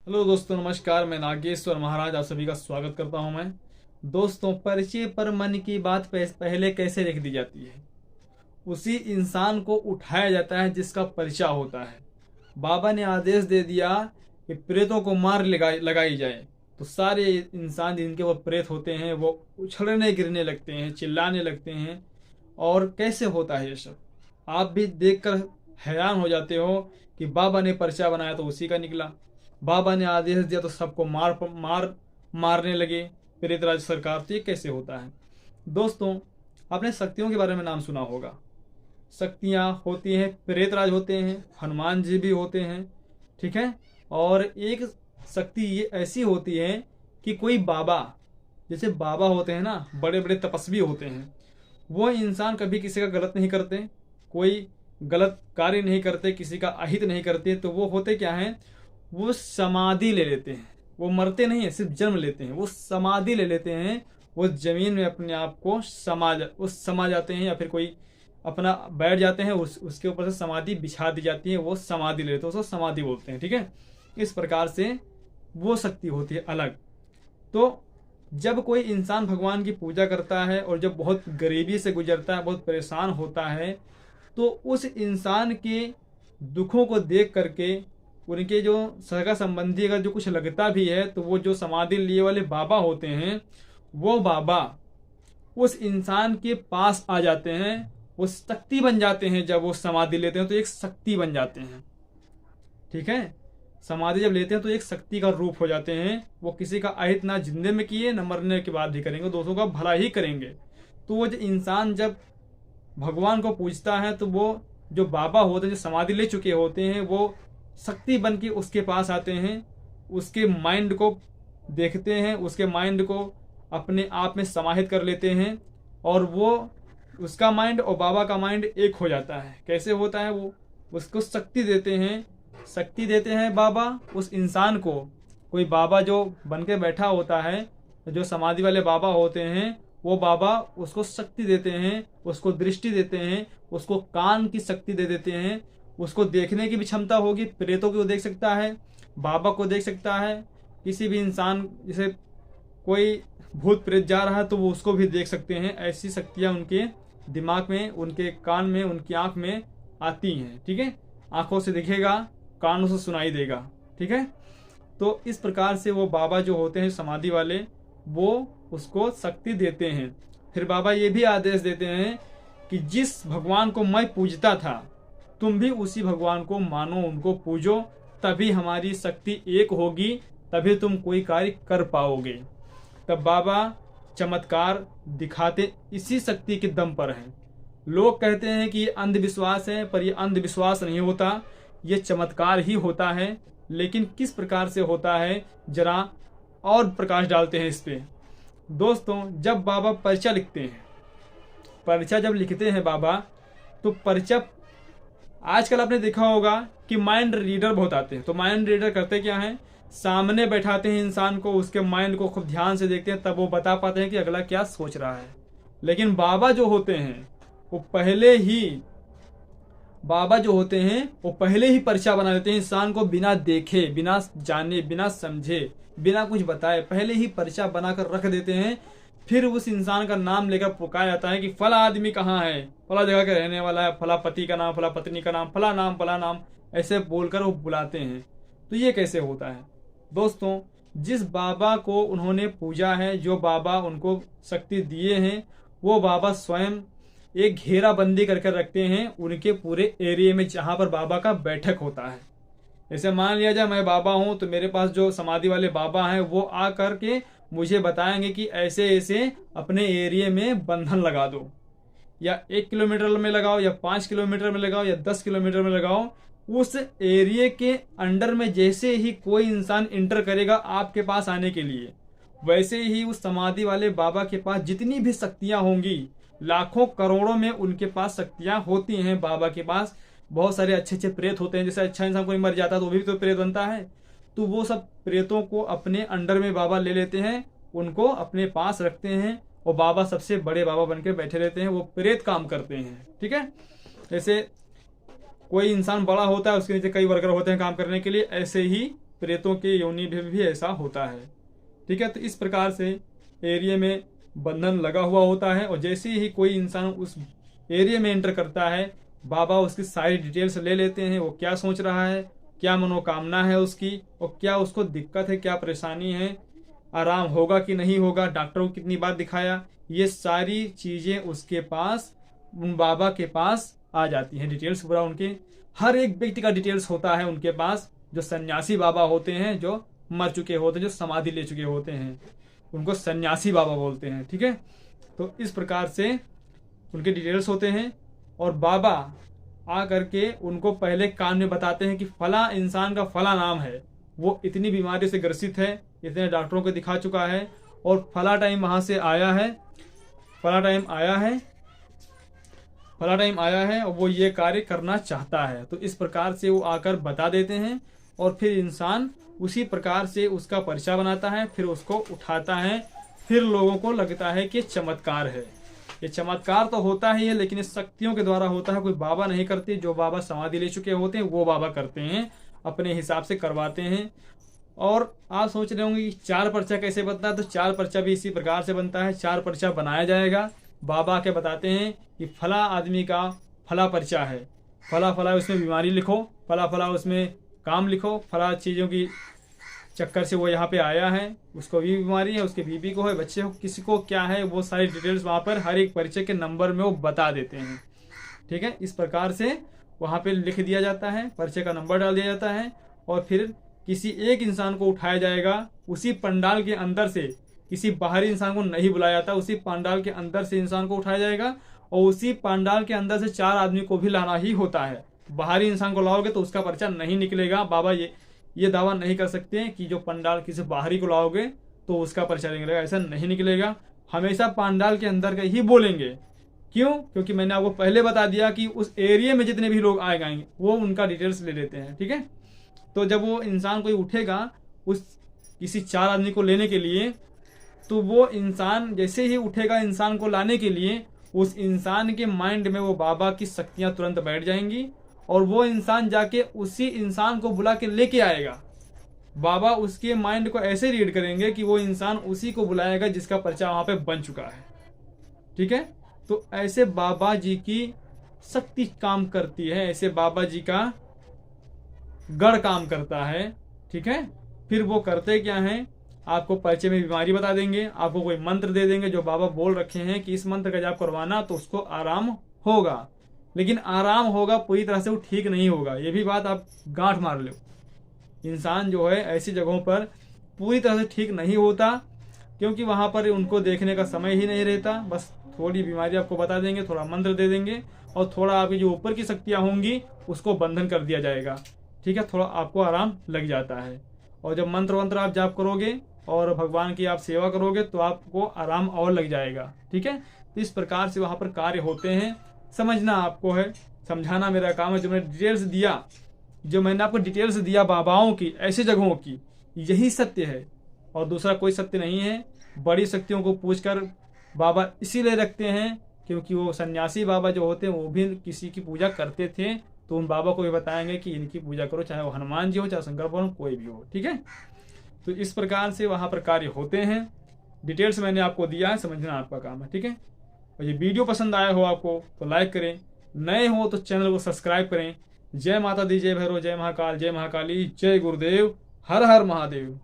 Hello दोस्तों, नमस्कार। मैं नागेश्वर महाराज आप सभी का स्वागत करता हूं। मैं दोस्तों, परिचय पर मन की बात पहले कैसे लिख दी जाती है, उसी इंसान को उठाया जाता है जिसका परिचय होता है। बाबा ने आदेश दे दिया कि प्रेतों को मार लगाई जाए, तो सारे इंसान जिनके वो प्रेत होते हैं वो उछलने गिरने लगते हैं, चिल्लाने लगते हैं। और कैसे होता है ये सब, आप भी देखकर हैरान हो जाते हो कि बाबा ने पर्चा बनाया तो उसी का निकला। बाबा ने आदेश दिया तो सबको मारने लगे प्रेतराज सरकार। तो ये कैसे होता है दोस्तों? आपने शक्तियों के बारे में नाम सुना होगा। शक्तियाँ होती हैं, प्रेतराज होते हैं, हनुमान जी भी होते हैं, ठीक है। और एक शक्ति ये ऐसी होती है कि कोई बाबा, जैसे बाबा होते हैं ना, बड़े बड़े तपस्वी होते हैं, वो इंसान कभी किसी का गलत नहीं करते, कोई गलत कार्य नहीं करते, किसी का अहित नहीं करते। तो वो होते क्या हैं, वो समाधि ले लेते हैं। वो मरते नहीं है, सिर्फ जन्म लेते हैं। वो समाधि ले लेते हैं, वो जमीन में अपने आप को समा जाते हैं, या फिर कोई अपना बैठ जाते हैं, उसके ऊपर से समाधि बिछा दी जाती है, वो समाधि ले लेते हैं, उसको समाधि बोलते हैं, ठीक है। इस प्रकार से वो शक्ति होती है अलग। तो जब कोई इंसान भगवान की पूजा करता है और जब बहुत गरीबी से गुजरता है, बहुत परेशान होता है, तो उस इंसान के दुखों को देख करके उनके जो सगा संबंधी अगर जो कुछ लगता भी है, तो वो जो समाधि लिए वाले बाबा होते हैं, वो बाबा उस इंसान के पास आ जाते हैं, वो शक्ति बन जाते हैं। जब वो समाधि लेते हैं तो एक शक्ति बन जाते हैं, ठीक है। समाधि जब लेते हैं तो एक शक्ति का रूप हो जाते हैं। वो किसी का अहित ना जिंदे में किए, न मरने के बाद भी करेंगे, दोस्तों का भला ही करेंगे। तो वो जो इंसान जब भगवान को पूजता है, तो वो जो बाबा होते हैं, जो समाधि ले चुके होते हैं, वो शक्ति बन के उसके पास आते हैं, उसके माइंड को देखते हैं, उसके माइंड को अपने आप में समाहित कर लेते हैं, और वो उसका माइंड और बाबा का माइंड एक हो जाता है। कैसे होता है? वो उसको शक्ति देते हैं, शक्ति देते हैं बाबा उस इंसान को। कोई बाबा जो बन के बैठा होता है, जो समाधि वाले बाबा होते हैं, वो बाबा उसको शक्ति देते हैं, उसको दृष्टि देते हैं, उसको कान की शक्ति दे देते हैं, उसको देखने की भी क्षमता होगी। प्रेतों को देख सकता है, बाबा को देख सकता है, किसी भी इंसान, जैसे कोई भूत प्रेत जा रहा है तो वो उसको भी देख सकते हैं। ऐसी शक्तियां उनके दिमाग में, उनके कान में, उनकी आंख में आती हैं, ठीक है। आंखों से दिखेगा, कानों से सुनाई देगा, ठीक है। तो इस प्रकार से वो बाबा जो होते हैं समाधि वाले, वो उसको शक्ति देते हैं। फिर बाबा ये भी आदेश देते हैं कि जिस भगवान को मैं पूजता था, तुम भी उसी भगवान को मानो, उनको पूजो, तभी हमारी शक्ति एक होगी, तभी तुम कोई कार्य कर पाओगे। तब बाबा चमत्कार दिखाते इसी शक्ति के दम पर हैं। लोग कहते हैं कि ये अंधविश्वास है, पर ये अंधविश्वास नहीं होता, ये चमत्कार ही होता है। लेकिन किस प्रकार से होता है, जरा और प्रकाश डालते हैं इस पे। दोस्तों, जब बाबा पर्चा लिखते हैं, पर्चा जब लिखते हैं बाबा, तो पर्चा, आजकल आपने देखा होगा कि माइंड रीडर बहुत आते हैं। तो माइंड रीडर करते क्या है, सामने बैठाते हैं इंसान को, उसके माइंड को खूब ध्यान से देखते हैं, तब वो बता पाते हैं कि अगला क्या सोच रहा है। लेकिन बाबा जो होते हैं वो पहले ही पर्चा बना देते हैं इंसान को, बिना देखे, बिना जाने, बिना समझे, बिना कुछ बताए, पहले ही पर्चा बनाकर रख देते हैं। फिर उस इंसान का नाम लेकर पुकारा जाता है कि फला आदमी कहाँ है, फला जगह का रहने वाला है, फला पति का नाम, फला पत्नी का नाम, फला नाम, फला नाम, ऐसे बोलकर वो बुलाते हैं। तो ये कैसे होता है दोस्तों? जिस बाबा को उन्होंने पूजा है, जो बाबा उनको शक्ति दिए हैं, वो बाबा स्वयं एक घेराबंदी करके रखते हैं उनके पूरे एरिया में, जहां पर बाबा का बैठक होता है। जैसे मान लिया जाए मैं बाबा हूं, तो मेरे पास जो समाधि वाले बाबा हैं, वो आ करके मुझे बताएंगे कि ऐसे ऐसे अपने एरिया में बंधन लगा दो, या 1 किलोमीटर में लगाओ, या 5 किलोमीटर में लगाओ, या 10 किलोमीटर में लगाओ। उस एरिया के अंडर में जैसे ही कोई इंसान इंटर करेगा आपके पास आने के लिए, वैसे ही उस समाधि वाले बाबा के पास जितनी भी शक्तियां होंगी, लाखों करोड़ों में उनके पास शक्तियां होती हैं। बाबा के पास बहुत सारे अच्छे अच्छे प्रेत होते हैं। जैसे अच्छा इंसान कोई मर जाता है तो वो भी तो प्रेत बनता है। तो वो सब प्रेतों को अपने अंडर में बाबा ले लेते हैं, उनको अपने पास रखते हैं, और बाबा सबसे बड़े बाबा बनकर बैठे रहते हैं। वो प्रेत काम करते हैं, ठीक है। जैसे कोई इंसान बड़ा होता है, उसके नीचे कई वर्कर होते हैं काम करने के लिए, ऐसे ही प्रेतों के योनि में भी ऐसा होता है। ठीक है, तो इस प्रकार से एरिया में बंधन लगा हुआ होता है, और जैसे ही कोई इंसान उस एरिया में एंटर करता है, बाबा उसकी सारी डिटेल्स ले लेते हैं। वो क्या सोच रहा है, क्या मनोकामना है उसकी, और क्या उसको दिक्कत है, क्या परेशानी है, आराम होगा कि नहीं होगा, डॉक्टर को कितनी बार दिखाया, ये सारी चीज़ें उसके पास, उन बाबा के पास आ जाती हैं। डिटेल्स पूरा उनके हर एक व्यक्ति का डिटेल्स होता है उनके पास। जो सन्यासी बाबा होते हैं, जो मर चुके होते हैं, जो समाधि ले चुके होते हैं, उनको सन्यासी बाबा बोलते हैं। ठीक है, तो इस प्रकार से उनके डिटेल्स होते हैं, और बाबा आ करके उनको पहले कान में बताते हैं कि फला इंसान का फला नाम है, वो इतनी बीमारी से ग्रसित है, इतने डॉक्टरों को दिखा चुका है, और फला टाइम वहाँ से आया है, फला टाइम आया है और वो ये कार्य करना चाहता है। तो इस प्रकार से वो आकर बता देते हैं, और फिर इंसान उसी प्रकार से उसका पर्चा बनाता है, फिर उसको उठाता है। फिर लोगों को लगता है कि चमत्कार है। ये चमत्कार तो होता ही है, लेकिन इस शक्तियों के द्वारा होता है। कोई बाबा नहीं करते, जो बाबा समाधि ले चुके होते हैं वो बाबा करते हैं, अपने हिसाब से करवाते हैं। और आप सोच रहे होंगे कि 4 पर्चा कैसे बनता है, तो 4 पर्चा भी इसी प्रकार से बनता है। 4 पर्चा बनाया जाएगा, बाबा के बताते हैं कि फला आदमी का फला पर्चा है, फला फला उसमें बीमारी लिखो, फला फला उसमें काम लिखो, फला चीज़ों की चक्कर से वो यहाँ पे आया है, उसको भी बीमारी है, उसके बीबी को है, बच्चे को, किसी को क्या है, वो सारी डिटेल्स वहाँ पर हर एक पर्चे के नंबर में वो बता देते हैं। ठीक है, इस प्रकार से वहाँ पे लिख दिया जाता है, पर्चे का नंबर डाल दिया जाता है, और फिर किसी एक इंसान को उठाया जाएगा। उसी पंडाल के अंदर से, किसी बाहरी इंसान को नहीं बुलाया जाता, उसी पंडाल के अंदर से इंसान को उठाया जाएगा, और उसी पंडाल के अंदर से 4 आदमी को भी लाना ही होता है। बाहरी इंसान को लाओगे तो उसका पर्चा नहीं निकलेगा। बाबा ये दावा नहीं कर सकते हैं कि जो पंडाल किसी बाहरी को लाओगे तो उसका पर्चा निकलेगा, ऐसा नहीं निकलेगा। हमेशा पंडाल के अंदर का ही बोलेंगे। क्यों? क्योंकि मैंने आपको पहले बता दिया कि उस एरिया में जितने भी लोग आएंगे वो उनका डिटेल्स ले लेते हैं। ठीक है, तो जब वो इंसान कोई उठेगा उस किसी 4 आदमी को लेने के लिए, तो वो इंसान जैसे ही उठेगा इंसान को लाने के लिए, उस इंसान के माइंड में वो बाबा की शक्तियां तुरंत बैठ जाएंगी, और वो इंसान जाके उसी इंसान को बुला के लेके आएगा। बाबा उसके माइंड को ऐसे रीड करेंगे कि वो इंसान उसी को बुलाएगा जिसका पर्चा वहां पे बन चुका है। ठीक है, तो ऐसे बाबा जी की शक्ति काम करती है, ऐसे बाबा जी का गढ़ काम करता है। ठीक है, फिर वो करते क्या है, आपको पर्चे में बीमारी बता देंगे, आपको कोई मंत्र दे देंगे जो बाबा बोल रखे हैं कि इस मंत्र का जाप करवाना तो उसको आराम होगा। लेकिन आराम होगा, पूरी तरह से वो ठीक नहीं होगा। ये भी बात आप गांठ मार लो। इंसान जो है ऐसी जगहों पर पूरी तरह से ठीक नहीं होता, क्योंकि वहां पर उनको देखने का समय ही नहीं रहता। बस थोड़ी बीमारी आपको बता देंगे, थोड़ा मंत्र दे देंगे, और थोड़ा आपकी जो ऊपर की शक्तियां होंगी उसको बंधन कर दिया जाएगा। ठीक है, थोड़ा आपको आराम लग जाता है। और जब मंत्र वंत्र आप जाप करोगे और भगवान की आप सेवा करोगे तो आपको आराम और लग जाएगा। ठीक है, तो इस प्रकार से वहां पर कार्य होते हैं। समझना आपको है, समझाना मेरा काम है। जो मैंने डिटेल्स दिया, जो मैंने आपको डिटेल्स दिया बाबाओं की, ऐसी जगहों की, यही सत्य है और दूसरा कोई सत्य नहीं है। बड़ी शक्तियों को पूछकर बाबा इसीलिए रखते हैं क्योंकि वो सन्यासी बाबा जो होते हैं वो भी किसी की पूजा करते थे, तो उन बाबा को भी बताएंगे कि इनकी पूजा करो, चाहे वो हनुमान जी हो, चाहे शंकर भगवान, कोई भी हो। ठीक है, तो इस प्रकार से वहां पर कार्य होते हैं। डिटेल्स मैंने आपको दिया है, समझना आपका काम है। ठीक है, और ये वीडियो पसंद आया हो आपको तो लाइक करें, नए हो तो चैनल को सब्सक्राइब करें। जय माता दी, जय भैरव, जय महाकाल, जय महाकाली, जय गुरुदेव, हर हर महादेव।